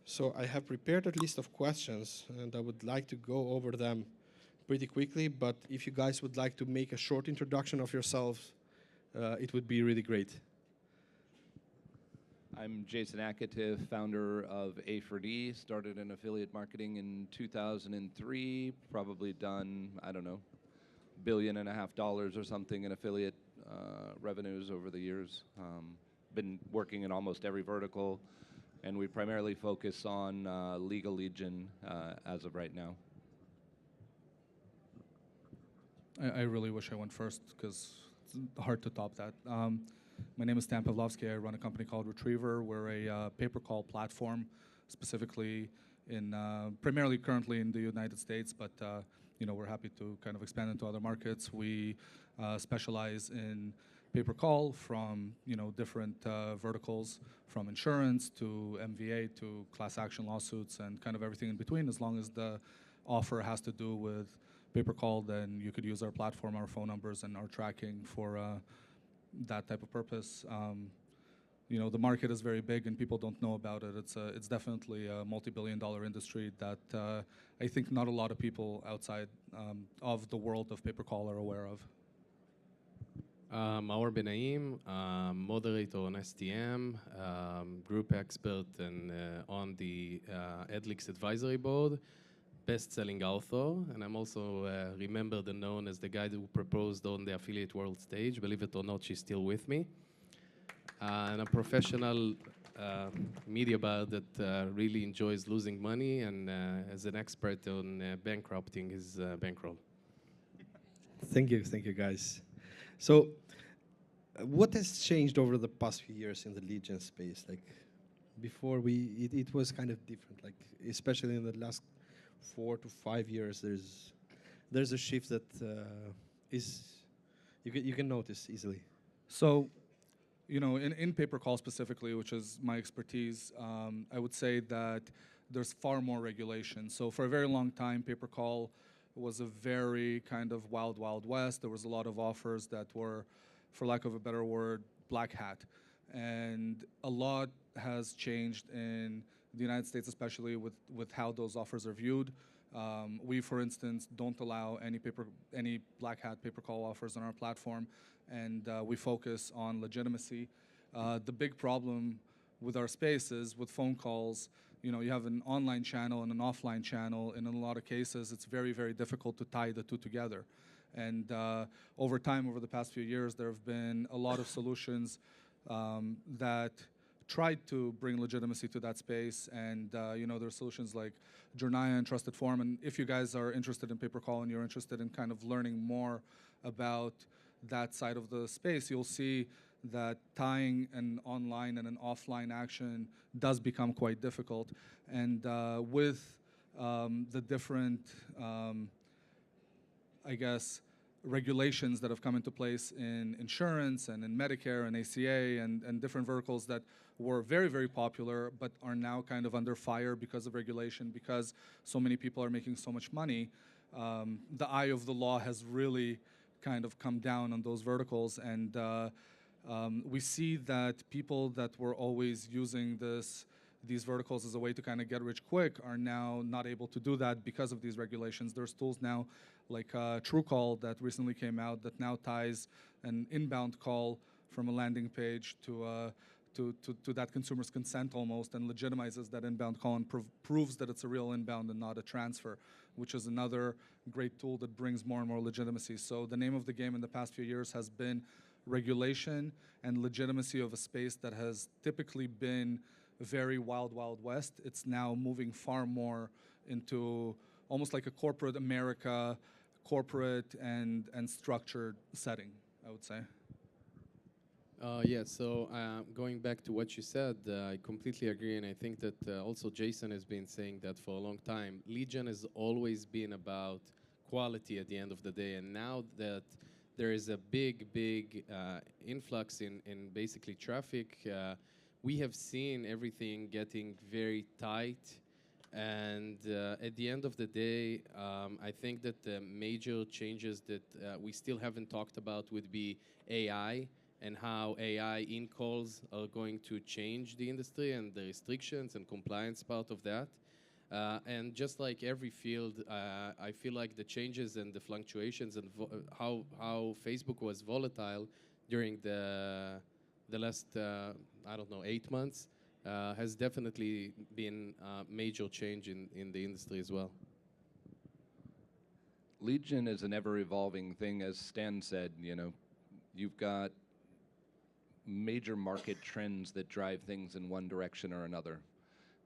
So I have prepared a list of questions, and I would like to go over them pretty quickly. But if you guys would like to make a short introduction of yourselves, it would be really great. I'm Jason Akativ, founder of A4D. Started in affiliate marketing in 2003. Probably done, I don't know, $1.5 billion or something in affiliate revenues over the years. Been working in almost every vertical, and we primarily focus on legal lead gen as of right now. I really wish I went first because it's hard to top that. My name is STM Pavlovsky. I run a company called Retriever. We're a pay-per-call platform, specifically in primarily currently in the United States, but we're happy to kind of expand into other markets. We specialize in pay-per-call from different verticals, from insurance to MVA to class action lawsuits and kind of everything in between. As long as the offer has to do with pay-per-call, then you could use our platform, our phone numbers, and our tracking for that type of purpose. The market is very big and people don't know about it. It's definitely a multi-billion-dollar industry that I think not a lot of people outside of the world of pay-per-call are aware of. Maor Benaim, moderator on STM, group expert and on the Adlix advisory board, best-selling author, and I'm also remembered and known as the guy who proposed on the affiliate world stage. Believe it or not, she's still with me. And a professional media buyer that really enjoys losing money and as an expert on bankrupting his bankroll. Thank you, guys. So, what has changed over the past few years in the lead gen space? Like, before it was kind of different. Like, especially in the last 4 to 5 years, there's a shift that is you can notice easily. So, in pay-per-call specifically, which is my expertise, I would say that there's far more regulation. So for a very long time, pay-per-call was a very kind of wild, wild west. There was a lot of offers that were, for lack of a better word, black hat. And a lot has changed in the United States, especially with how those offers are viewed. We, for instance, don't allow any black hat pay-per-call offers on our platform, and we focus on legitimacy. The big problem with our space is with phone calls, you have an online channel and an offline channel, and in a lot of cases, it's very, very difficult to tie the two together. And over time, over the past few years, there have been a lot of solutions that tried to bring legitimacy to that space, and there are solutions like Jornaya and Trusted Forum. And if you guys are interested in pay-per-call and you're interested in kind of learning more about that side of the space, you'll see that tying an online and an offline action does become quite difficult. And with the different, regulations that have come into place in insurance and in Medicare and ACA and different verticals that were very, very popular but are now kind of under fire because of regulation, because so many people are making so much money, the eye of the law has really kind of come down on those verticals. And we see that people that were always using these verticals as a way to kind of get rich quick are now not able to do that because of these regulations. There's tools now like TrueCall that recently came out that now ties an inbound call from a landing page to that consumer's consent almost, and legitimizes that inbound call and proves that it's a real inbound and not a transfer, which is another great tool that brings more and more legitimacy. So the name of the game in the past few years has been regulation and legitimacy of a space that has typically been very wild, wild west. It's now moving far more into almost like a corporate America, corporate and structured setting, I would say. So going back to what you said, I completely agree, and I think that also Jason has been saying that for a long time. Lead gen has always been about quality at the end of the day, and now that there is a big, big influx in basically traffic, we have seen everything getting very tight. And at the end of the day, I think that the major changes that we still haven't talked about would be AI and how AI in calls are going to change the industry and the restrictions and compliance part of that. And just like every field, I feel like the changes and the fluctuations and how Facebook was volatile during the last, I don't know, 8 months has definitely been a major change in the industry as well. Lead gen is an ever-evolving thing, as Stan said. You know, you've got major market trends that drive things in one direction or another.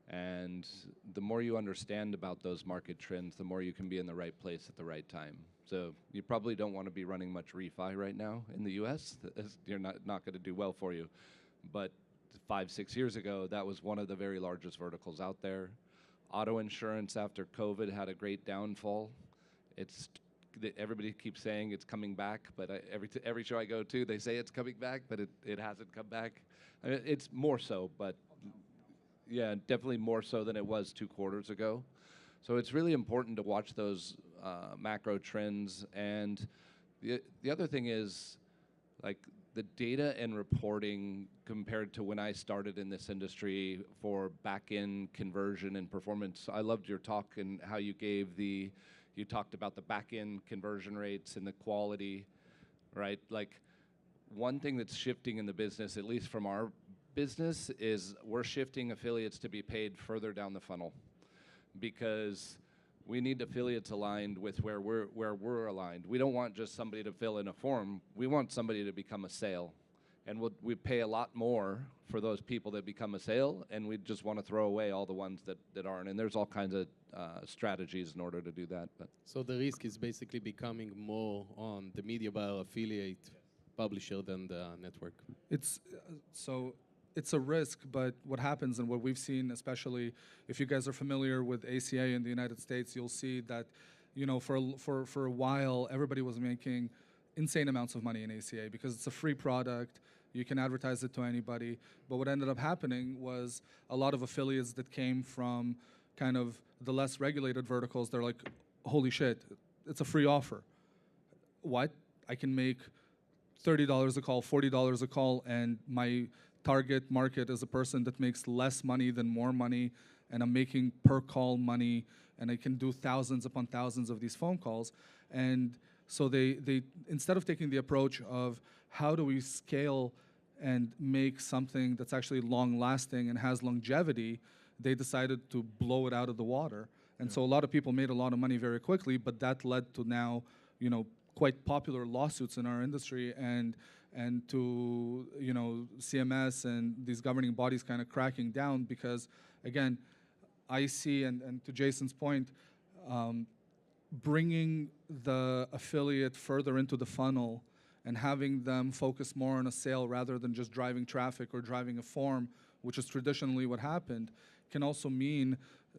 And the more you understand about those market trends, the more you can be in the right place at the right time. So you probably don't want to be running much refi right now in the US. You're not going to do well for you. But 5, 6 years ago, that was one of the very largest verticals out there. Auto insurance after COVID had a great downfall. Everybody keeps saying it's coming back, but every show I go to, they say it's coming back, but it hasn't come back. It's more so, but yeah, definitely more so than it was 2 quarters ago. So it's really important to watch those macro trends. And the other thing is, like, the data and reporting compared to when I started in this industry for back-end conversion and performance. I loved your talk and how you talked about the back-end conversion rates and the quality, right? Like, one thing that's shifting in the business, at least from our business, is we're shifting affiliates to be paid further down the funnel, because we need affiliates aligned with where we're aligned. We don't want just somebody to fill in a form. We want somebody to become a sale. And we pay a lot more for those people that become a sale, and we just want to throw away all the ones that aren't. And there's all kinds of strategies in order to do that. But So the risk is basically becoming more on the media buyer affiliate publisher than the network. It's a risk, but what happens and what we've seen, especially if you guys are familiar with ACA in the United States, you'll see that, you know, for a while, everybody was making insane amounts of money in ACA because it's a free product. You can advertise it to anybody. But what ended up happening was a lot of affiliates that came from kind of the less regulated verticals, they're like, holy shit, it's a free offer. What? I can make $30 a call, $40 a call, and my target market is a person that makes less money than more money, and I'm making per call money, and I can do thousands upon thousands of these phone calls. And so they instead of taking the approach of how do we scale and make something that's actually long-lasting and has longevity, they decided to blow it out of the water. And so a lot of people made a lot of money very quickly, but that led to now, you know, quite popular lawsuits in our industry, and to, you know, CMS and these governing bodies kind of cracking down, because again, I see, and to Jason's point, bringing the affiliate further into the funnel and having them focus more on a sale rather than just driving traffic or driving a form, which is traditionally what happened, can also mean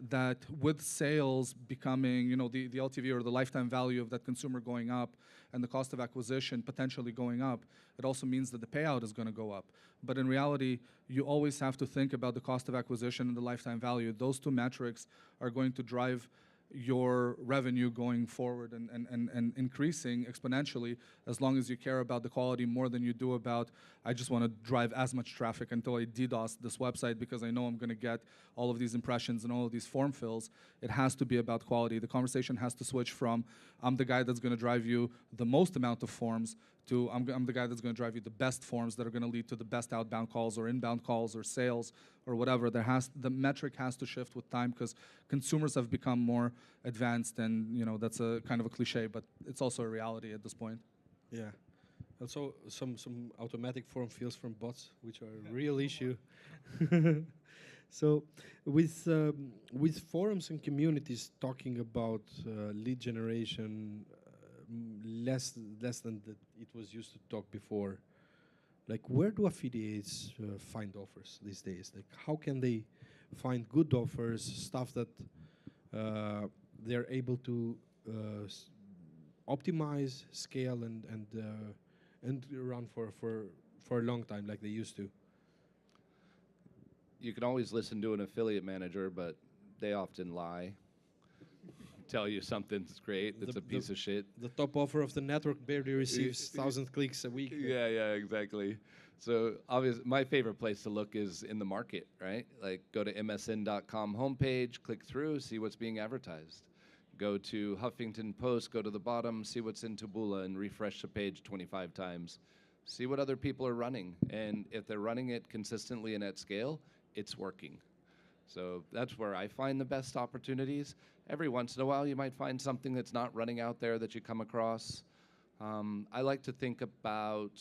that with sales becoming, you know, the LTV or the lifetime value of that consumer going up and the cost of acquisition potentially going up, it also means that the payout is going to go up. But in reality, you always have to think about the cost of acquisition and the lifetime value. Those two metrics are going to drive your revenue going forward and increasing exponentially, as long as you care about the quality more than you do about, I just want to drive as much traffic until I DDoS this website because I know I'm going to get all of these impressions and all of these form fills. It has to be about quality. The conversation has to switch from I'm the guy that's going to drive you the most amount of forms to I'm the guy that's going to drive you the best forms that are going to lead to the best outbound calls or inbound calls or sales or whatever. The metric has to shift with time, because consumers have become more advanced, and you know that's a kind of a cliche, but it's also a reality at this point. Yeah. Also, some automatic form fills from bots, which are a real issue. So, with forums and communities talking about lead generation less than it was used to talk before, like, where do affiliates find offers these days? Like, how can they find good offers, stuff that they're able to optimize, scale, and run for a long time like they used to? You can always listen to an affiliate manager, but they often lie. tell you something's great that's a piece of shit. The top offer of the network barely receives 1,000 clicks a week. Yeah, exactly. So obviously, my favorite place to look is in the market, right? Like go to msn.com homepage, click through, see what's being advertised. Go to Huffington Post, go to the bottom, see what's in Taboola, and refresh the page 25 times. See what other people are running. And if they're running it consistently and at scale, it's working. So that's where I find the best opportunities. Every once in a while, you might find something that's not running out there that you come across. I like to think about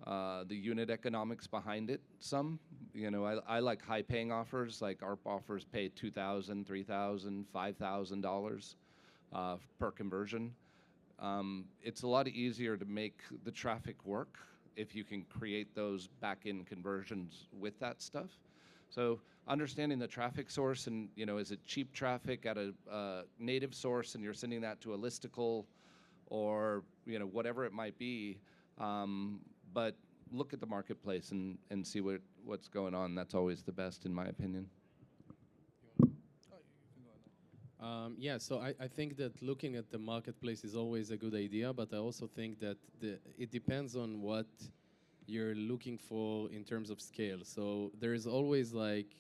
the unit economics behind it some. You know, I like high-paying offers, like ARP offers pay $2,000, $3,000, $5,000 per conversion. It's a lot easier to make the traffic work if you can create those back-end conversions with that stuff. So understanding the traffic source and, you know, is it cheap traffic at a native source and you're sending that to a listicle or, you know, whatever it might be. But look at the marketplace and see what's going on. That's always the best, in my opinion. Yeah, so I think that looking at the marketplace is always a good idea, but I also think that it depends on what you're looking for in terms of scale. So there is always like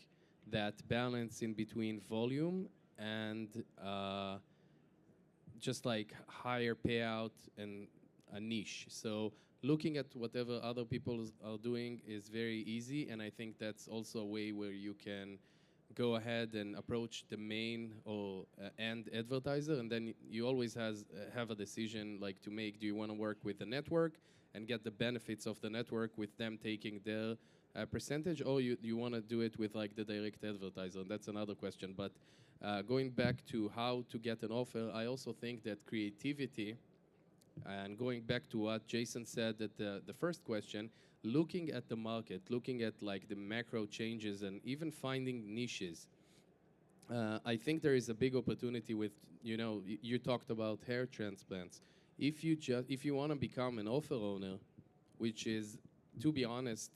that balance in between volume and just like higher payout and a niche. So looking at whatever other people are doing is very easy, and I think that's also a way where you can go ahead and approach the main or end advertiser, and then you always have a decision like to make. Do you want to work with the network and get the benefits of the network with them taking their percentage, or you want to do it with like the direct advertiser? And that's another question. But going back to how to get an offer, I also think that creativity, and going back to what Jason said at the first question, looking at the market, looking at like the macro changes and even finding niches. I think there is a big opportunity with, you know, you talked about hair transplants. If you want to become an offer owner, which is, to be honest,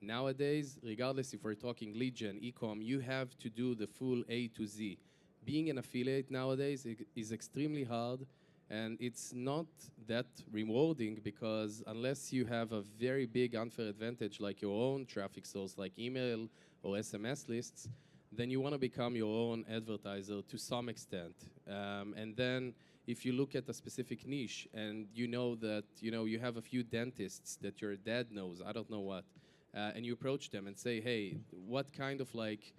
nowadays, regardless if we're talking lead gen, e-com, you have to do the full A to Z. Being an affiliate nowadays is extremely hard. And it's not that rewarding because unless you have a very big unfair advantage like your own traffic source, like email or SMS lists, then you want to become your own advertiser to some extent. And then if you look at a specific niche and you know that you have a few dentists that your dad knows, I don't know what, and you approach them and say, hey, what kind of like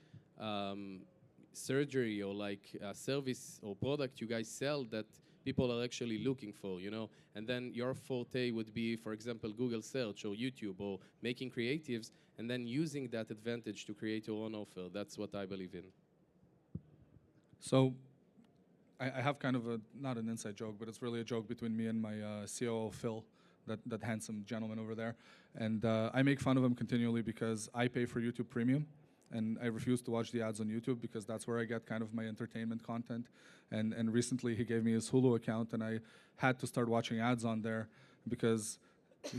surgery or like service or product you guys sell that people are actually looking for, you know? And then your forte would be, for example, Google search or YouTube or making creatives and then using that advantage to create your own offer. That's what I believe in. So I have kind of not an inside joke, but it's really a joke between me and my COO, Phil, that handsome gentleman over there. And I make fun of him continually because I pay for YouTube Premium. And I refuse to watch the ads on YouTube because that's where I get kind of my entertainment content. And recently he gave me his Hulu account, and I had to start watching ads on there because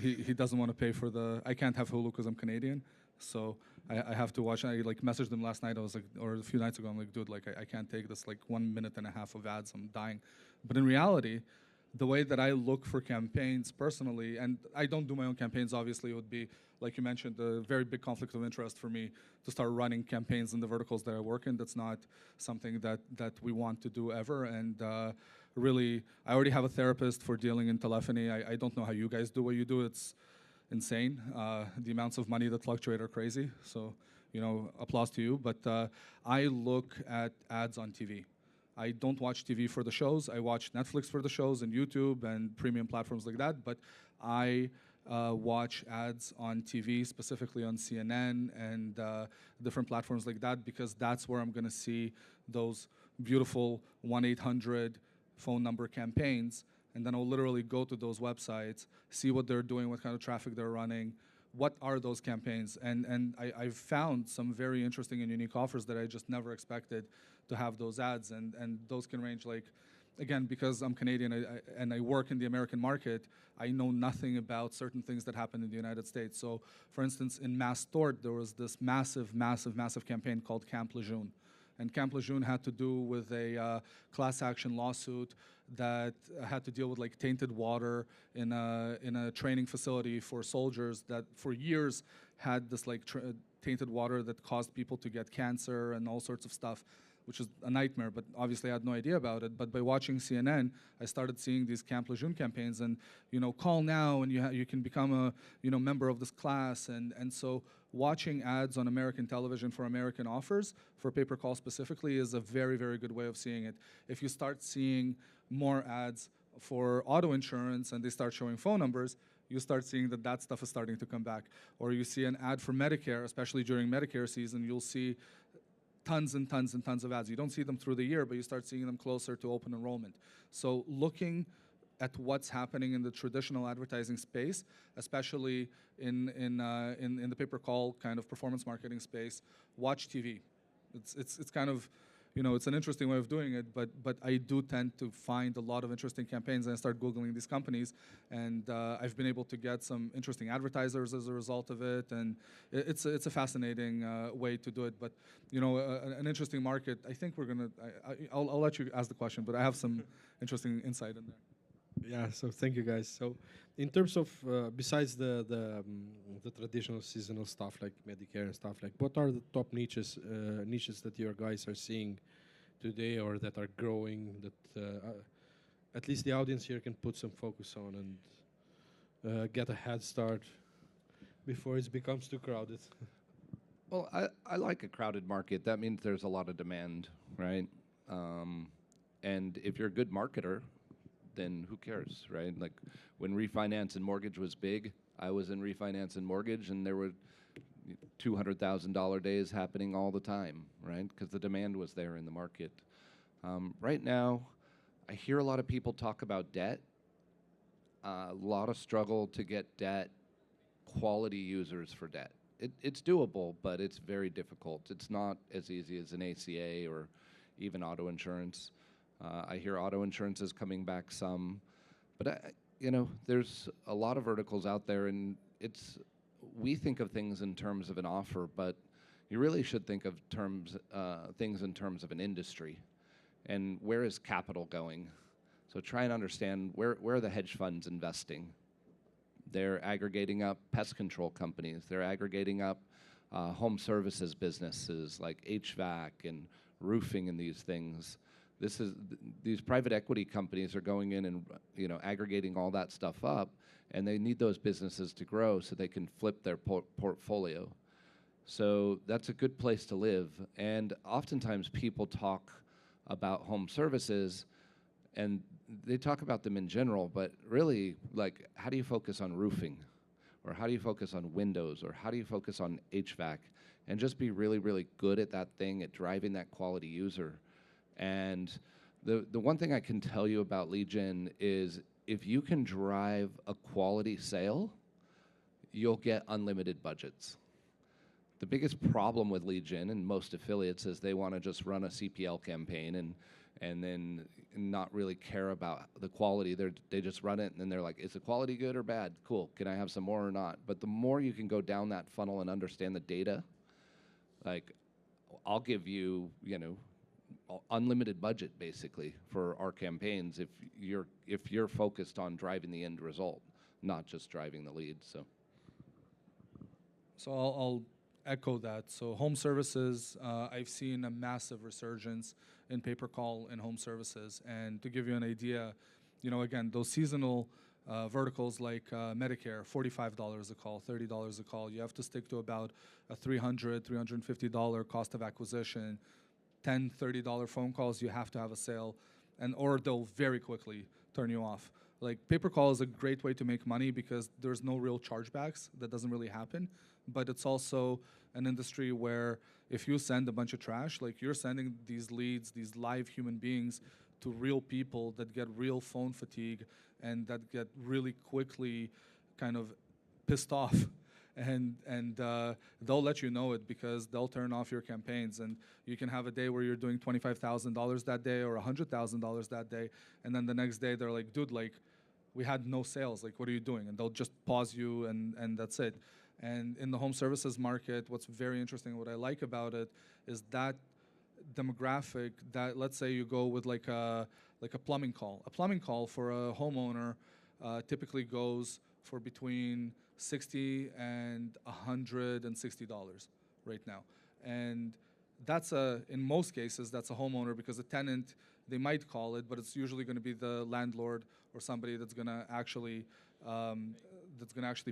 he doesn't want to pay for I can't have Hulu because I'm Canadian. So I have to watch. I like messaged him last night. I was like, or a few nights ago, I'm like, dude, like I can't take this like 1.5 minutes of ads. I'm dying. But in reality, the way that I look for campaigns personally, and I don't do my own campaigns, obviously, it would be, like you mentioned, a very big conflict of interest for me to start running campaigns in the verticals that I work in. That's not something that we want to do ever. And really, I already have a therapist for dealing in telephony. I don't know how you guys do what you do. It's insane. The amounts of money that fluctuate are crazy. So, applause to you. But I look at ads on TV. I don't watch TV for the shows. I watch Netflix for the shows and YouTube and premium platforms like that. But I watch ads on TV, specifically on CNN and different platforms like that, because that's where I'm going to see those beautiful 1-800 phone number campaigns. And then I'll literally go to those websites, see what they're doing, what kind of traffic they're running, what are those campaigns. And I've found some very interesting and unique offers that I just never expected to have those ads. And those can range like, again, because I'm Canadian and I work in the American market, I know nothing about certain things that happen in the United States. So, for instance, in Mass Tort, there was this massive campaign called Camp Lejeune. And Camp Lejeune had to do with a class action lawsuit that had to deal with like tainted water in a training facility for soldiers that for years had this like tainted water that caused people to get cancer and all sorts of stuff, which is a nightmare, but obviously I had no idea about it. But by watching CNN, I started seeing these Camp Lejeune campaigns and, call now and you can become a, member of this class. And so watching ads on American television for American offers, for pay-per-call specifically, is a very, very good way of seeing it. If you start seeing more ads for auto insurance and they start showing phone numbers, you start seeing that stuff is starting to come back. Or you see an ad for Medicare, especially during Medicare season, you'll see tons and tons and tons of ads. You don't see them through the year, but you start seeing them closer to open enrollment. So looking at what's happening in the traditional advertising space, especially in the pay-per-call kind of performance marketing space, watch TV. It's kind of, it's an interesting way of doing it, but I do tend to find a lot of interesting campaigns, and I start Googling these companies, and I've been able to get some interesting advertisers as a result of it, and it's a fascinating way to do it. But an interesting market. I think we're gonna. I'll let you ask the question, but I have some interesting insight in there. Yeah, so thank you guys. So in terms of, besides the traditional seasonal stuff like Medicare and stuff, like what are the top niches that your guys are seeing today or that are growing that at least the audience here can put some focus on and get a head start before it becomes too crowded? Well, I like a crowded market. That means there's a lot of demand, right? And if you're a good marketer, then who cares, right? Like when refinance and mortgage was big, I was in refinance and mortgage, and there were $200,000 days happening all the time, right? Because the demand was there in the market. Right now, I hear a lot of people talk about debt. A lot of struggle to get debt, quality users for debt. It's doable, but it's very difficult. It's not as easy as an ACA or even auto insurance. I hear auto insurance is coming back some, but there's a lot of verticals out there, and we think of things in terms of an offer, but you really should think of things in terms of an industry, and where is capital going? So try and understand where are the hedge funds investing. They're aggregating up pest control companies. They're aggregating up home services businesses like HVAC and roofing and these things. These private equity companies are going in and aggregating all that stuff up, and they need those businesses to grow so they can flip their portfolio. So that's a good place to live. And oftentimes people talk about home services, and they talk about them in general, but really, like, how do you focus on roofing? Or how do you focus on windows? Or how do you focus on HVAC? And just be really, really good at that thing, at driving that quality user. And the one thing I can tell you about lead gen is if you can drive a quality sale, you'll get unlimited budgets. The biggest problem with lead gen and most affiliates is they want to just run a CPL campaign and then not really care about the quality. They just run it and then they're like, is the quality good or bad? Cool, can I have some more or not? But the more you can go down that funnel and understand the data, like I'll give you, unlimited budget basically for our campaigns if you're focused on driving the end result, not just driving the lead. So I'll echo that. So home services, I've seen a massive resurgence in pay-per-call in home services. And to give you an idea, again, those seasonal verticals like Medicare, $45 a call, $30 a call. You have to stick to about a $300, $350 cost of acquisition. $10, $30 phone calls, you have to have a sale, or they'll very quickly turn you off. Like pay-per-call is a great way to make money because there's no real chargebacks. That doesn't really happen. But it's also an industry where if you send a bunch of trash, like you're sending these leads, these live human beings to real people that get real phone fatigue and that get really quickly kind of pissed off. And they'll let you know it because they'll turn off your campaigns. And you can have a day where you're doing $25,000 that day or $100,000 that day. And then the next day they're like, dude, like, we had no sales. Like, what are you doing? And they'll just pause you and that's it. And in the home services market, what's very interesting, what I like about it is that demographic that, let's say you go with like a plumbing call. A plumbing call for a homeowner typically goes for between $60 and $160 right now. And that's in most cases, that's a homeowner, because a tenant, they might call it, but it's usually going to be the landlord or somebody that's going to actually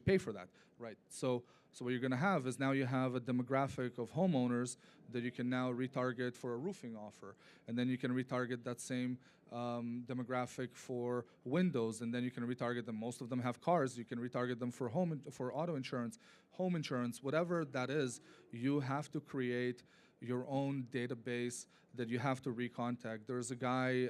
pay for that, right? So what you're going to have is now you have a demographic of homeowners that you can now retarget for a roofing offer, and then you can retarget that same demographic for windows, and then you can retarget them. Most of them have cars. You can retarget them for for auto insurance, home insurance, whatever that is. You have to create your own database that you have to recontact. There's a guy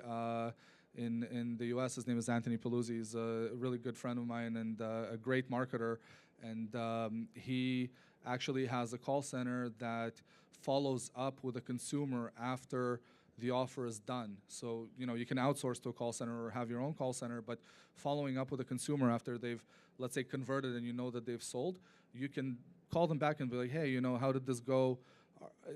in the US, his name is Anthony Paluzzi. He's a really good friend of mine and a great marketer. And he actually has a call center that follows up with a consumer after the offer is done. So, you can outsource to a call center or have your own call center, but following up with a consumer after they've, let's say, converted and you know that they've sold, you can call them back and be like, hey, how did this go?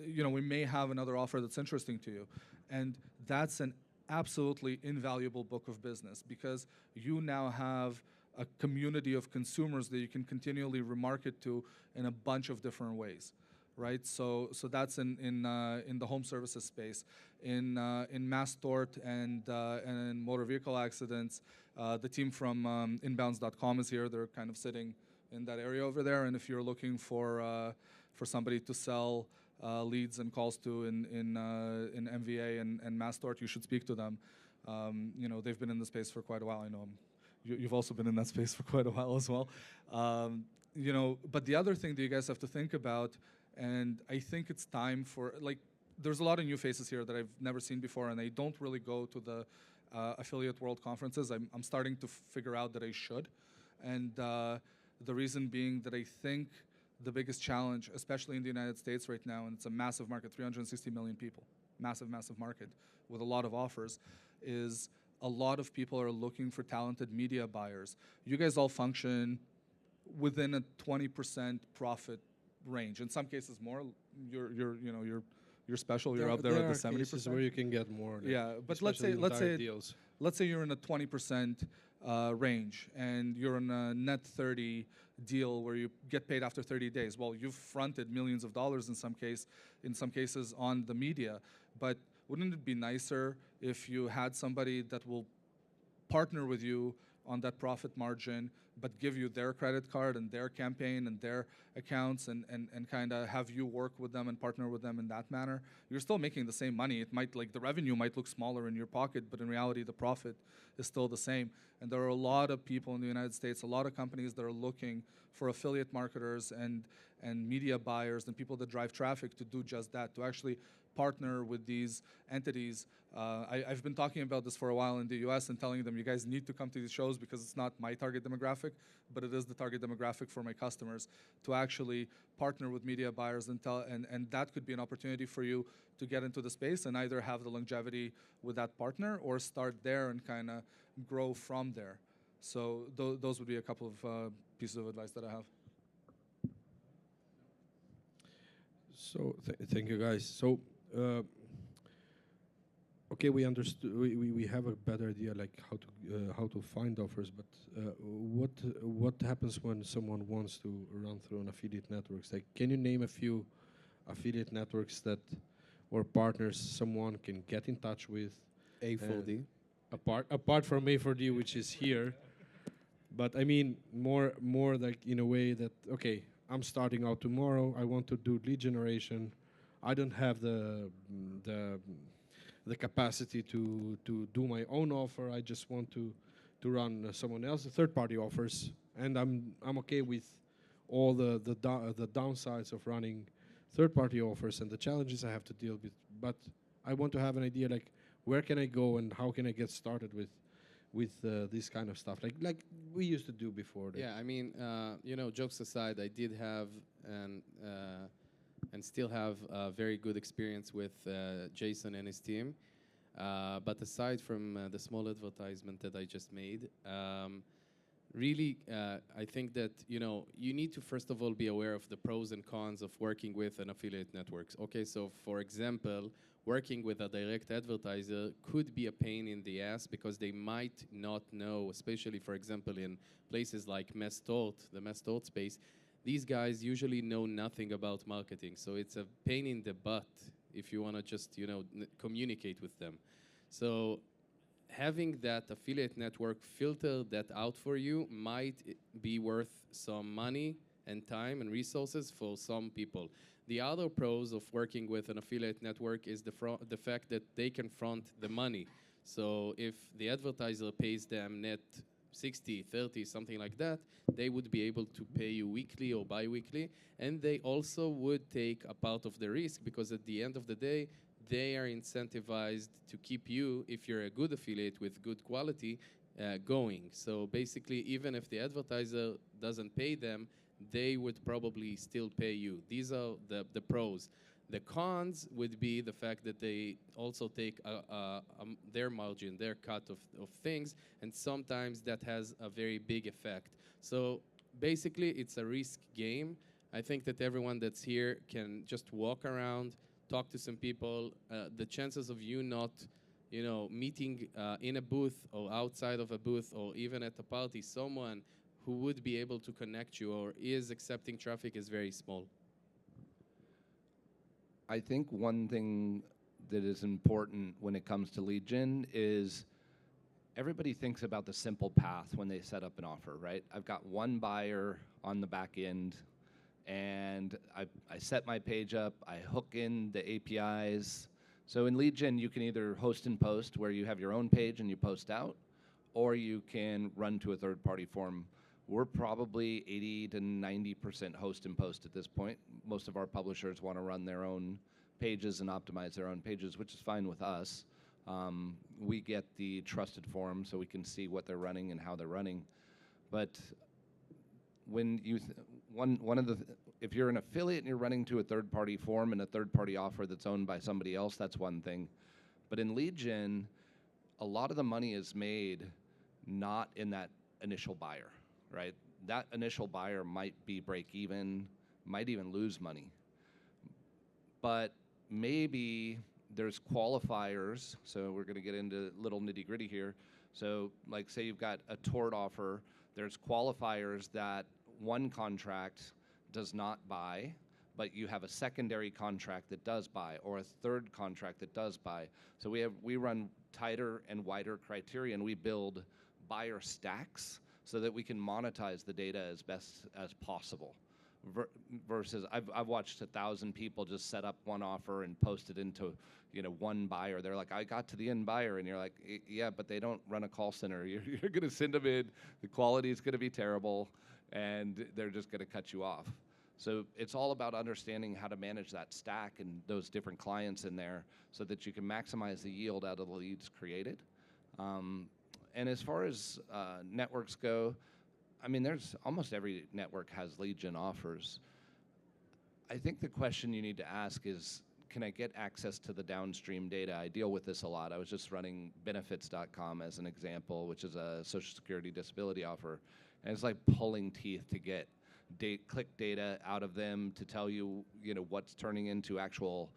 We may have another offer that's interesting to you. And that's an absolutely invaluable book of business, because you now have a community of consumers that you can continually remarket to in a bunch of different ways, right? So that's in the home services space. In mass tort and in motor vehicle accidents, the team from inbounds.com is here. They're kind of sitting in that area over there. And if you're looking for somebody to sell leads and calls to in MVA and mass tort, you should speak to them. They've been in the space for quite a while. I know you've also been in that space for quite a while as well. But the other thing that you guys have to think about, and I think it's time for, there's a lot of new faces here that I've never seen before, and I don't really go to the Affiliate World conferences. I'm starting to figure out that I should. And the reason being that I think the biggest challenge, especially in the United States right now, and it's a massive market, 360 million people, massive, massive market with a lot of offers, is a lot of people are looking for talented media buyers. You guys all function within a 20% profit range. In some cases more. You're special. You're up there at the 70%. Where you can get more. Yeah, but let's say you're in a 20% range, and you're in a net 30 deal where you get paid after 30 days. Well, you've fronted millions of dollars in some cases on the media, but wouldn't it be nicer if you had somebody that will partner with you on that profit margin, but give you their credit card and their campaign and their accounts, and kind of have you work with them and partner with them in that manner? You're still making the same money. It might, the revenue might look smaller in your pocket, but in reality, the profit is still the same. And there are a lot of people in the United States, a lot of companies that are looking for affiliate marketers and media buyers and people that drive traffic to do just that, to actually partner with these entities. I've been talking about this for a while in the US and telling them, you guys need to come to these shows because it's not my target demographic, but it is the target demographic for my customers, to actually partner with media buyers and that could be an opportunity for you to get into the space and either have the longevity with that partner or start there and kind of grow from there. So those would be a couple of pieces of advice that I have. So thank you, guys. So okay, we understood. We have a better idea how to find offers. But what happens when someone wants to run through an affiliate networks? Can you name a few affiliate networks that or partners someone can get in touch with? A4D. Apart from A4D, which is here, but I mean more in a way that, okay, I'm starting out tomorrow. I want to do lead generation. I don't have the capacity to do my own offer. I just want to run someone else's third-party offers, and I'm okay with all the downsides of running third-party offers and the challenges I have to deal with. But I want to have an idea where can I go and how can I get started with this kind of stuff, like we used to do before. Yeah, I mean, jokes aside, I did have and still have a very good experience with Jason and his team. But aside from the small advertisement that I just made, really, I think that, you need to first of all be aware of the pros and cons of working with an affiliate networks. Okay, so for example, working with a direct advertiser could be a pain in the ass because they might not know, especially for example in places like the mass tort space, these guys usually know nothing about marketing. So it's a pain in the butt if you want to just, communicate with them. So having that affiliate network filter that out for you might be worth some money and time and resources for some people. The other pros of working with an affiliate network is the fact that they can front the money. So if the advertiser pays them net 60, 30, something like that, they would be able to pay you weekly or bi-weekly, and they also would take a part of the risk because at the end of the day, they are incentivized to keep you, if you're a good affiliate with good quality, going. So basically, even if the advertiser doesn't pay them, they would probably still pay you. These are the pros. The cons would be the fact that they also take their margin, their cut of things, and sometimes that has a very big effect. So basically, it's a risk game. I think that everyone that's here can just walk around, talk to some people. The chances of you not, meeting in a booth or outside of a booth or even at a party, someone who would be able to connect you or is accepting traffic is very small. I think one thing that is important when it comes to lead gen is everybody thinks about the simple path when they set up an offer, right? I've got one buyer on the back end, and I set my page up, I hook in the APIs. So in lead gen, you can either host and post, where you have your own page and you post out, or you can run to a third-party form. We're probably 80 to 90% host and post at this point. Most of our publishers want to run their own pages and optimize their own pages, which is fine with us. We get the trusted form so we can see what they're running and how they're running. But when you if you're an affiliate and you're running to a third-party form and a third-party offer that's owned by somebody else, that's one thing. But in lead gen, a lot of the money is made not in that initial buyer, right? That initial buyer might be break even, might even lose money. But maybe there's qualifiers, so we're going to get into little nitty-gritty here. So like say you've got a tort offer, there's qualifiers that one contract does not buy, but you have a secondary contract that does buy, or a third contract that does buy. So we run tighter and wider criteria, and we build buyer stacks so that we can monetize the data as best as possible. Versus, I've watched 1,000 people just set up one offer and post it into one buyer. They're like, I got to the end buyer, and you're like, yeah, but they don't run a call center. You're going to send them in, the quality is going to be terrible, and they're just going to cut you off. So it's all about understanding how to manage that stack and those different clients in there so that you can maximize the yield out of the leads created. And as far as networks go, I mean, there's almost every network has lead gen offers. I think the question you need to ask is, can I get access to the downstream data? I deal with this a lot. I was just running benefits.com as an example, which is a Social Security disability offer. And it's like pulling teeth to get click data out of them to tell you, what's turning into actual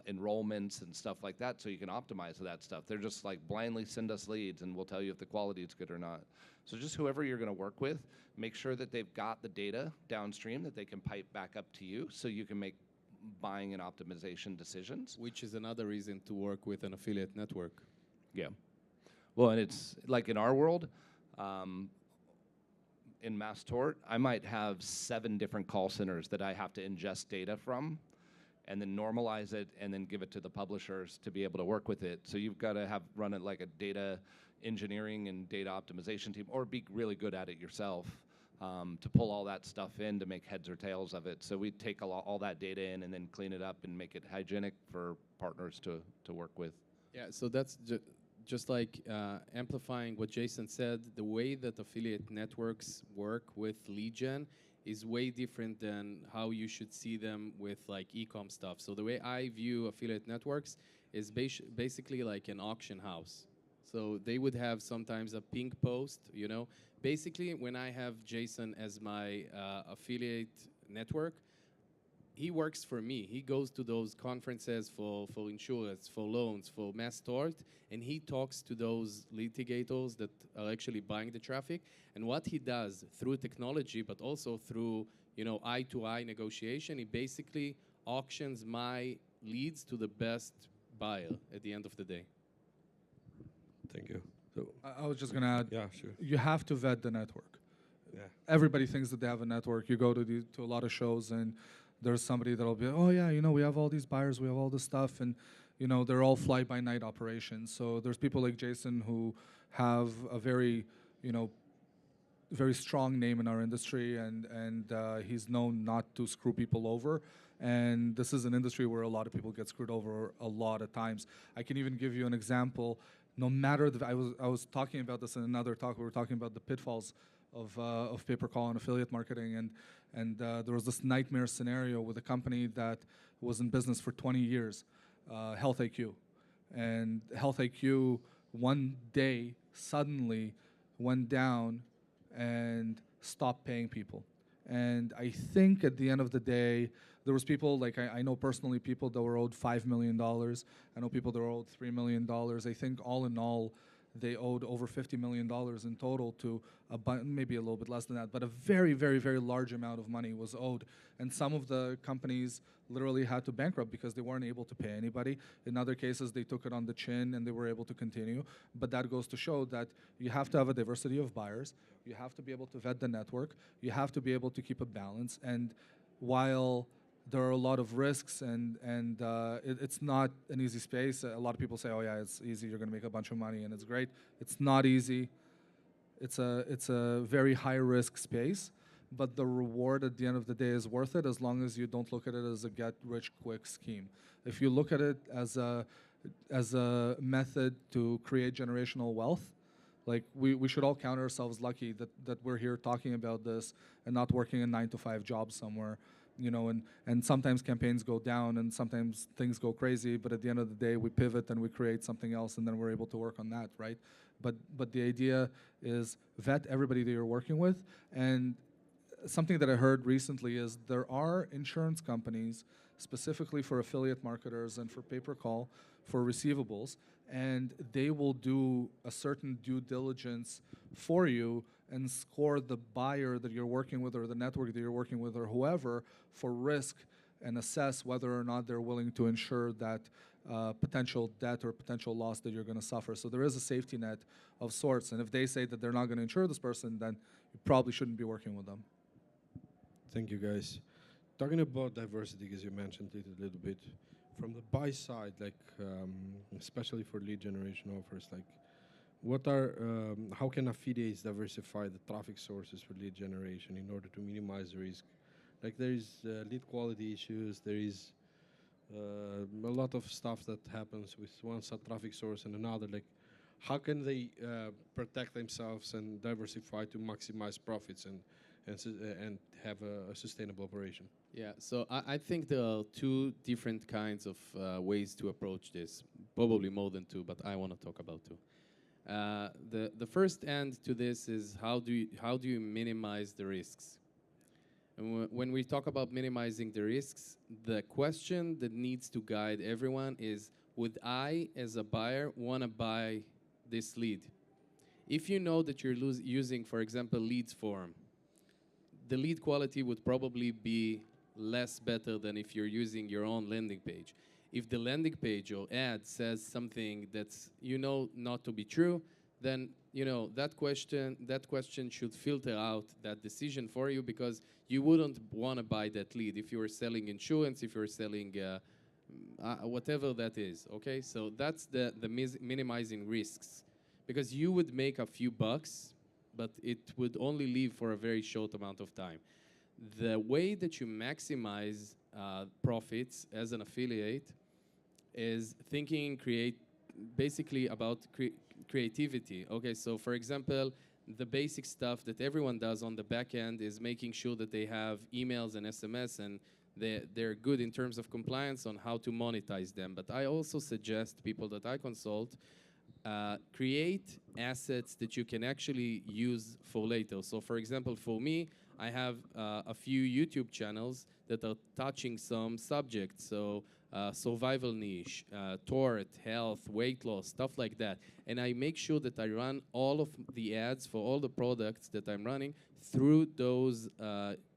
enrollments and stuff like that, so you can optimize that stuff. They're just like blindly send us leads and we'll tell you if the quality is good or not. So just whoever you're going to work with, make sure that they've got the data downstream that they can pipe back up to you so you can make buying and optimization decisions. Which is another reason to work with an affiliate network. Yeah. Well, and it's like in our world, in mass tort, I might have 7 different call centers that I have to ingest data from and then normalize it and then give it to the publishers to be able to work with it. So you've got to run it like a data engineering and data optimization team, or be really good at it yourself to pull all that stuff in to make heads or tails of it. So we take all that data in and then clean it up and make it hygienic for partners to work with. Yeah, so that's just like amplifying what Jason said. The way that affiliate networks work with lead gen is way different than how you should see them with like e-com stuff. So the way I view affiliate networks is basically like an auction house. So they would have sometimes a pink post, you know. Basically, when I have Jason as my affiliate network, he works for me. He goes to those conferences for insurance, for loans, for mass tort, and he talks to those litigators that are actually buying the traffic. And what he does through technology, but also through, you know, eye-to-eye negotiation, he basically auctions my leads to the best buyer at the end of the day. Thank you. So, I was just going to add, yeah, sure. you have to vet the network. Yeah. Everybody thinks that they have a network. You go to a lot of shows and there's somebody that'll be, oh yeah, you know, we have all these buyers, we have all this stuff, and you know, they're all fly-by-night operations. So there's people like Jason who have a very, you know, very strong name in our industry, and he's known not to screw people over. And this is an industry where a lot of people get screwed over a lot of times. I can even give you an example. No matter I was talking about this in another talk. We were talking about the pitfalls of pay-per-call and affiliate marketing, and there was this nightmare scenario with a company that was in business for 20 years, Health IQ. And Health IQ one day suddenly went down and stopped paying people. And I think at the end of the day, there was people, like I know personally people that were owed $5 million. I know people that were owed $3 million. I think all in all, they owed over $50 million in total to maybe a little bit less than that, but a very, very, very large amount of money was owed. And some of the companies literally had to bankrupt because they weren't able to pay anybody. In other cases, they took it on the chin and they were able to continue. But that goes to show that you have to have a diversity of buyers. You have to be able to vet the network. You have to be able to keep a balance. And while there are a lot of risks, and it's not an easy space. A lot of people say, oh yeah, it's easy, you're gonna make a bunch of money and it's great. It's not easy. It's a very high risk space, but the reward at the end of the day is worth it as long as you don't look at it as a get rich quick scheme. If you look at it as a method to create generational wealth, like we should all count ourselves lucky that we're here talking about this and not working a 9-to-5 job somewhere. You know, and sometimes campaigns go down and sometimes things go crazy, but at the end of the day, we pivot and we create something else, and then we're able to work on that, right? But the idea is vet everybody that you're working with. And something that I heard recently is there are insurance companies specifically for affiliate marketers and for pay-per-call for receivables, and they will do a certain due diligence for you and score the buyer that you're working with or the network that you're working with or whoever for risk and assess whether or not they're willing to insure that potential debt or potential loss that you're going to suffer. So there is a safety net of sorts. And if they say that they're not going to insure this person, then you probably shouldn't be working with them. Thank you, guys. Talking about diversity, as you mentioned it a little bit, from the buy side, like especially for lead generation offers, like what are how can affiliates diversify the traffic sources for lead generation in order to minimize the risk? Like there is lead quality issues, there is a lot of stuff that happens with one traffic source and another. Like how can they protect themselves and diversify to maximize profits and have a sustainable operation? Yeah, so I think there are two different kinds of ways to approach this, probably more than two, but I want to talk about two. The first end to this is how do you minimize the risks? And when we talk about minimizing the risks, the question that needs to guide everyone is, would I, as a buyer, want to buy this lead? If you know that you're using, for example, Leads Forum, the lead quality would probably be less better than if you're using your own landing page. If the landing page or ad says something that's not to be true, then that question should filter out that decision for you, because you wouldn't want to buy that lead if you were selling insurance, if you're selling whatever that is. Okay, so that's the minimizing risks, because you would make a few bucks, but it would only live for a very short amount of time. The way that you maximize profits as an affiliate is thinking basically about creativity. Okay, so for example, the basic stuff that everyone does on the back end is making sure that they have emails and SMS and they're good in terms of compliance on how to monetize them. But I also suggest people that I consult create assets that you can actually use for later. So for example, for me, I have a few YouTube channels that are touching some subjects. So survival niche, tort, health, weight loss, stuff like that. And I make sure that I run all of the ads for all the products that I'm running through those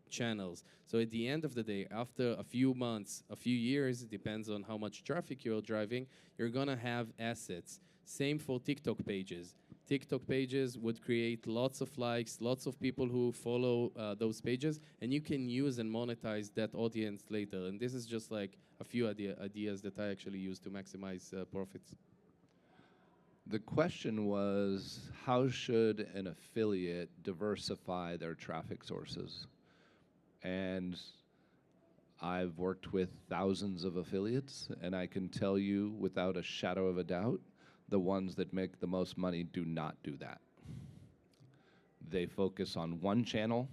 channels. So at the end of the day, after a few months, a few years, it depends on how much traffic you're driving, you're gonna have assets. Same for TikTok pages. TikTok pages would create lots of likes, lots of people who follow those pages, and you can use and monetize that audience later. And this is just like a few ideas that I actually use to maximize profits. The question was, how should an affiliate diversify their traffic sources? And I've worked with thousands of affiliates, and I can tell you without a shadow of a doubt, the ones that make the most money do not do that. They focus on one channel,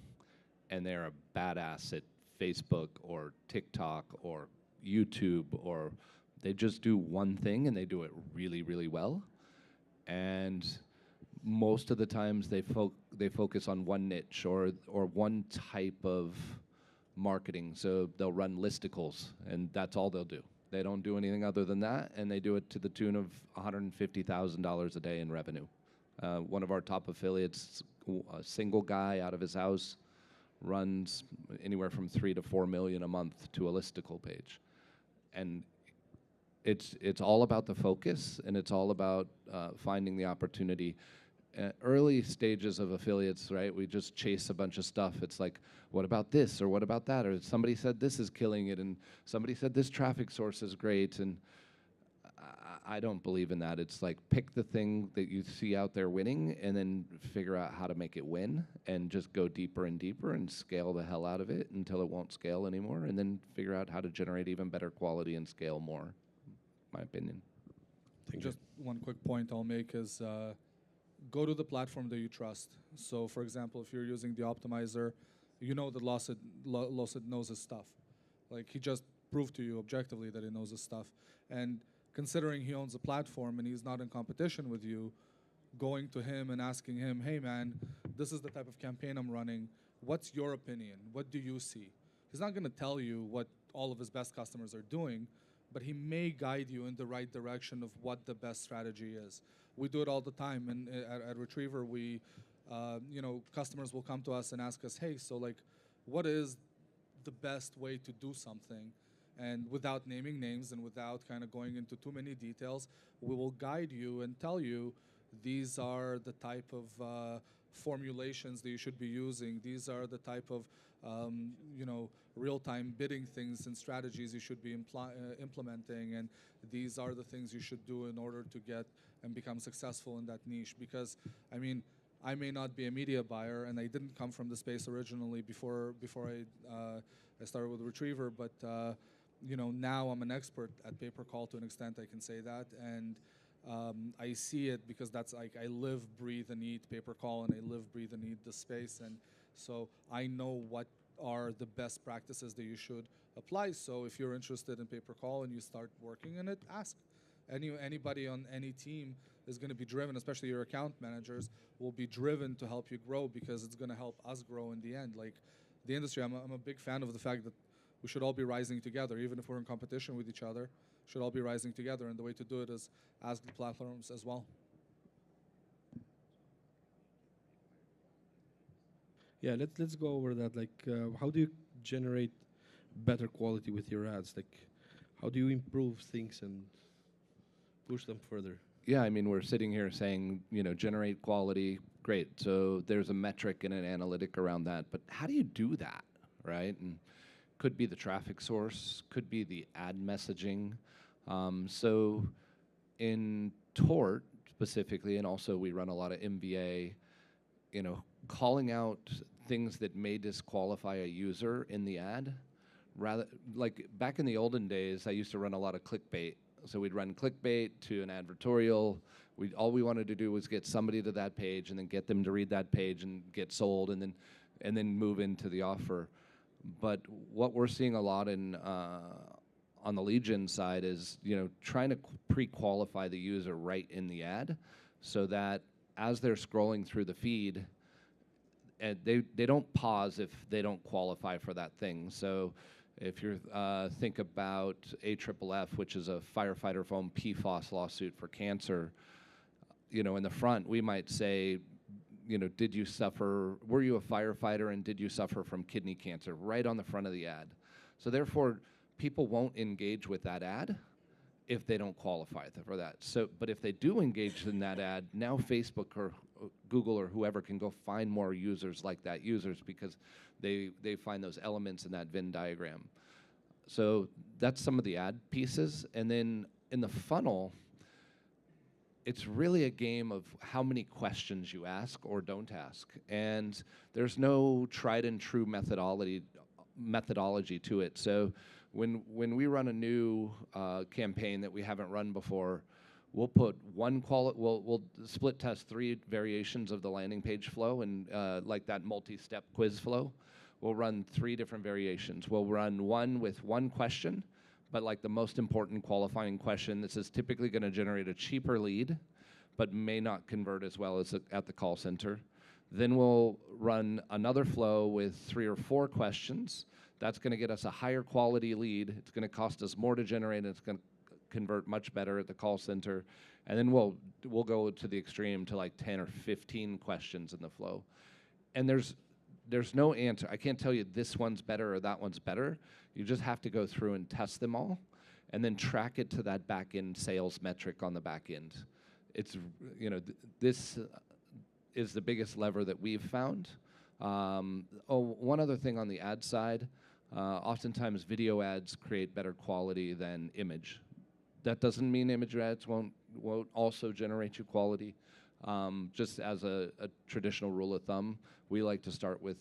and they're a badass at Facebook or TikTok or YouTube, or they just do one thing and they do it really, really well. And most of the times they focus on one niche or one type of marketing. So they'll run listicles, and that's all they'll do. They don't do anything other than that, and they do it to the tune of $150,000 a day in revenue. One of our top affiliates, a single guy out of his house, runs anywhere from $3 to $4 million a month to a listicle page. And it's all about the focus, and it's all about finding the opportunity. Early stages of affiliates, right? We just chase a bunch of stuff. It's like, what about this, or what about that? Or somebody said this is killing it, and somebody said this traffic source is great, and I don't believe in that. It's like, pick the thing that you see out there winning, and then figure out how to make it win, and just go deeper and deeper and scale the hell out of it until it won't scale anymore, and then figure out how to generate even better quality and scale more, my opinion. Just one quick point I'll make is go to the platform that you trust. So for example, if you're using the optimizer, you know that Lawson knows his stuff. Like, he just proved to you objectively that he knows his stuff. And considering he owns a platform and he's not in competition with you, going to him and asking him, hey man, this is the type of campaign I'm running. What's your opinion? What do you see? He's not gonna tell you what all of his best customers are doing, but he may guide you in the right direction of what the best strategy is. We do it all the time, and at Retriever, we, customers will come to us and ask us, hey, so like, what is the best way to do something? And without naming names and without kind of going into too many details, we will guide you and tell you these are the type of formulations that you should be using. These are the type of real-time bidding things and strategies you should be implementing, and these are the things you should do in order to get and become successful in that niche. Because, I mean, I may not be a media buyer, and I didn't come from the space originally before I started with Retriever, but now I'm an expert at pay-per-call to an extent, I can say that, and I see it because that's like, I live, breathe, and eat pay-per-call, and I live, breathe, and eat the space, and so I know what are the best practices that you should apply. So if you're interested in pay-per-call and you start working in it, ask. Anybody on any team is going to be driven, especially your account managers, will be driven to help you grow, because it's going to help us grow in the end. Like, the industry, I'm a big fan of the fact that we should all be rising together, even if we're in competition with each other. Should all be rising together, and the way to do it is ask the platforms as well. Yeah, let's go over that. Like, how do you generate better quality with your ads? Like, how do you improve things and push them further? Yeah, I mean, we're sitting here saying, generate quality, great. So there's a metric and an analytic around that, but how do you do that, right? And could be the traffic source, could be the ad messaging. So in tort specifically, and also we run a lot of MBA, calling out things that may disqualify a user in the ad. Rather, like back in the olden days, I used to run a lot of clickbait. So we'd run clickbait to an advertorial. All we wanted to do was get somebody to that page and then get them to read that page and get sold, and then move into the offer. But what we're seeing a lot on the lead gen side is, trying to pre-qualify the user right in the ad, so that as they're scrolling through the feed, and they don't pause if they don't qualify for that thing. So if you think about AFFF, which is a firefighter foam PFAS lawsuit for cancer, in the front we might say, were you a firefighter and did you suffer from kidney cancer, right on the front of the ad. So therefore, people won't engage with that ad if they don't qualify for that. So, but if they do engage in that ad, now Facebook or Google or whoever can go find more users like that because they find those elements in that Venn diagram. So that's some of the ad pieces. And then in the funnel, it's really a game of how many questions you ask or don't ask. And there's no tried and true methodology to it. So when we run a new campaign that we haven't run before, we'll put we'll split test 3 variations of the landing page flow, and like that multi-step quiz flow. We'll run 3 different variations. We'll run one with 1 question, but like the most important qualifying question. This is typically going to generate a cheaper lead, but may not convert as well as at the call center. Then we'll run another flow with 3 or 4 questions. That's going to get us a higher quality lead. It's going to cost us more to generate, and it's going to convert much better at the call center. And then we'll go to the extreme to like 10 or 15 questions in the flow. And there's no answer. I can't tell you this one's better or that one's better. You just have to go through and test them all, and then track it to that back end sales metric on the back end. It's this is the biggest lever that we've found. One other thing on the ad side. Oftentimes video ads create better quality than image. That doesn't mean image ads won't also generate you quality. Just as a traditional rule of thumb, we like to start with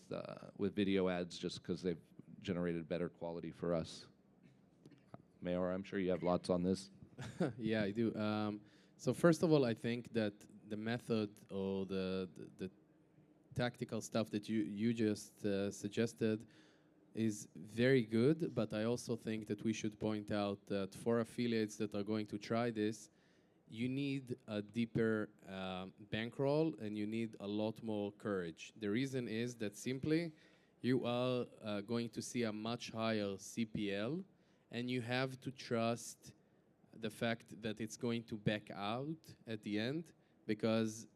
video ads just because they've generated better quality for us. Maor, I'm sure you have lots on this. Yeah, I do. So first of all, I think that the method or the tactical stuff that you just suggested is very good, but I also think that we should point out that for affiliates that are going to try this, you need a deeper bankroll and you need a lot more courage. The reason is that simply you are going to see a much higher CPL, and you have to trust the fact that it's going to back out at the end, because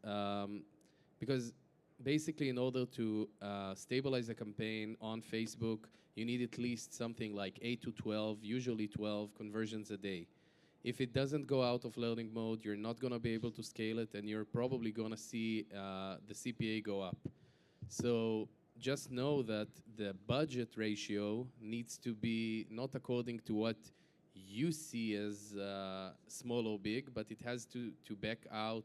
basically, in order to stabilize a campaign on Facebook, you need at least something like 8 to 12, usually 12 conversions a day. If it doesn't go out of learning mode, you're not going to be able to scale it, and you're probably going to see the CPA go up. So just know that the budget ratio needs to be not according to what you see as small or big, but it has to back out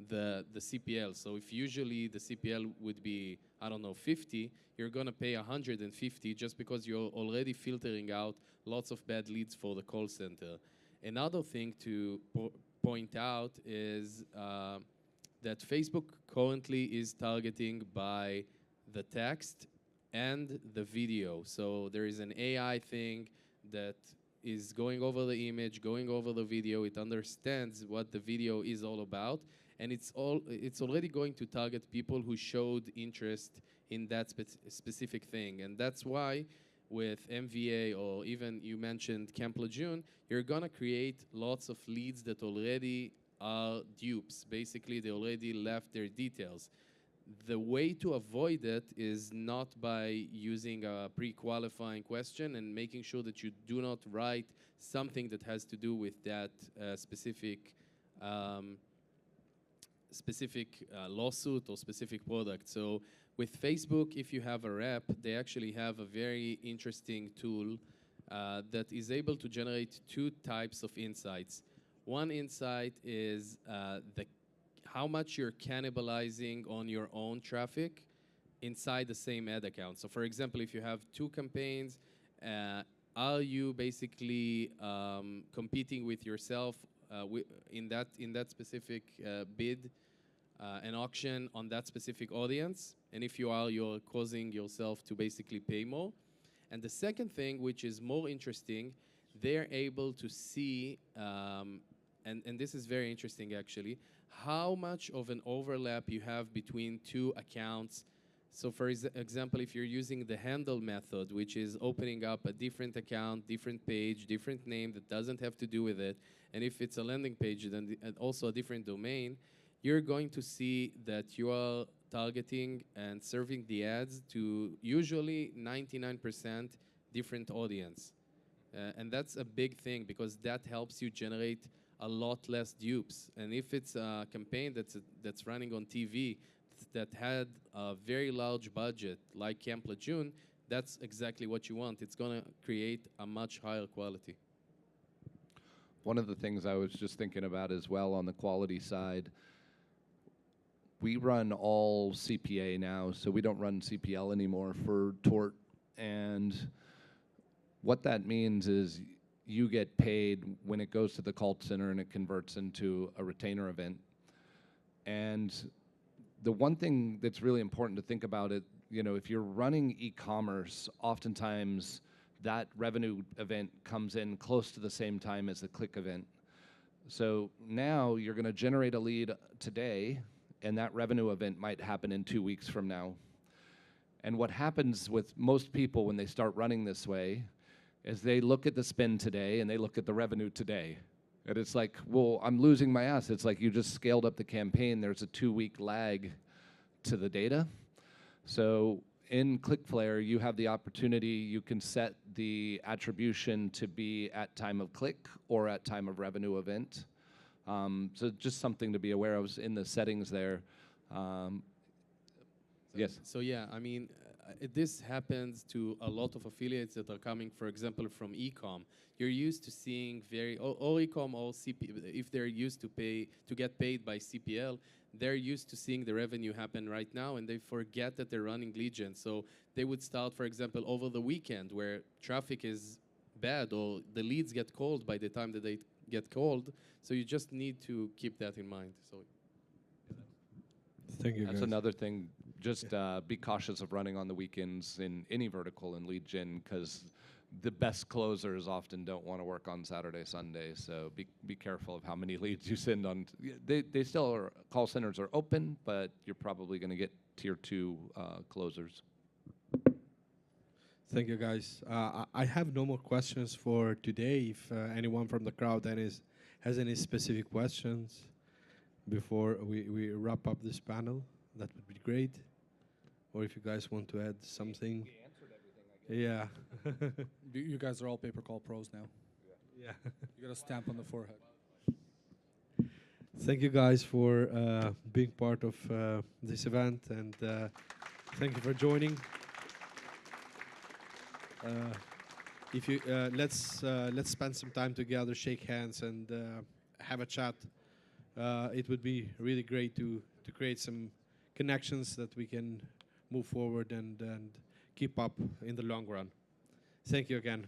the CPL. So if usually the CPL would be, I don't know, 50, you're going to pay 150 just because you're already filtering out lots of bad leads for the call center. Another thing to point out is that Facebook currently is targeting by the text and the video. So there is an AI thing that is going over the image, going over the video. It understands what the video is all about, and it's already going to target people who showed interest in that specific thing. And that's why with MVA, or even you mentioned Camp Lejeune, you're gonna create lots of leads that already are dupes. Basically, they already left their details. The way to avoid it is not by using a pre-qualifying question and making sure that you do not write something that has to do with that specific lawsuit or specific product. So with Facebook, if you have a rep, they actually have a very interesting tool that is able to generate 2 types of insights. One insight is how much you're cannibalizing on your own traffic inside the same ad account. So for example, if you have 2 campaigns, are you basically competing with yourself in that specific bid and auction on that specific audience? And if you are, you're causing yourself to basically pay more. And the second thing, which is more interesting, they're able to see, and this is very interesting actually, how much of an overlap you have between two accounts. So for example, if you're using the handle method, which is opening up a different account, different page, different name that doesn't have to do with it, and if it's a landing page, then also a different domain, you're going to see that you are targeting and serving the ads to usually 99% different audience. And that's a big thing because that helps you generate a lot less dupes. And if it's a campaign that's running on TV that had a very large budget like Camp Lejeune, that's exactly what you want. It's going to create a much higher quality. One of the things I was just thinking about as well on the quality side, we run all CPA now, so we don't run CPL anymore for tort. And what that means is you get paid when it goes to the call center and it converts into a retainer event. And the one thing that's really important to think about it, you know, if you're running e-commerce, oftentimes that revenue event comes in close to the same time as the click event. So now you're going to generate a lead today, and that revenue event might happen in 2 weeks from now. And what happens with most people when they start running this way is they look at the spend today and they look at the revenue today. And it's like, well, I'm losing my ass. It's like you just scaled up the campaign. There's a 2-week lag to the data. So in Clicklflare, you have the opportunity, you can set the attribution to be at time of click or at time of revenue event. So just something to be aware of in the settings there. Yes? So yeah, I mean, this happens to a lot of affiliates that are coming, for example, from e-com. You're used to seeing all e-com, all if they're used to get paid by CPL, they're used to seeing the revenue happen right now, and they forget that they're running lead gen. So they would start, for example, over the weekend where traffic is bad or the leads get cold by the time that they get cold. So you just need to keep that in mind. So Thank you, That's guys. another thing. Just be cautious of running on the weekends in any vertical in lead gen, because the best closers often don't want to work on Saturday, Sunday. So be careful of how many leads you send on. They still are, call centers are open, but you're probably going to get tier 2 closers. Thank you, guys. I have no more questions for today. If anyone from the crowd has any specific questions before we wrap up this panel, that would be great. Or if you guys want to add something. We answered everything, I guess. Yeah. You guys are all pay per call pros now. Yeah. You got a stamp on the forehead. Thank you guys for being part of this event, and thank you for joining. If you let's spend some time together, shake hands, and have a chat. It would be really great to create some connections that we can move forward and keep up in the long run. Thank you again.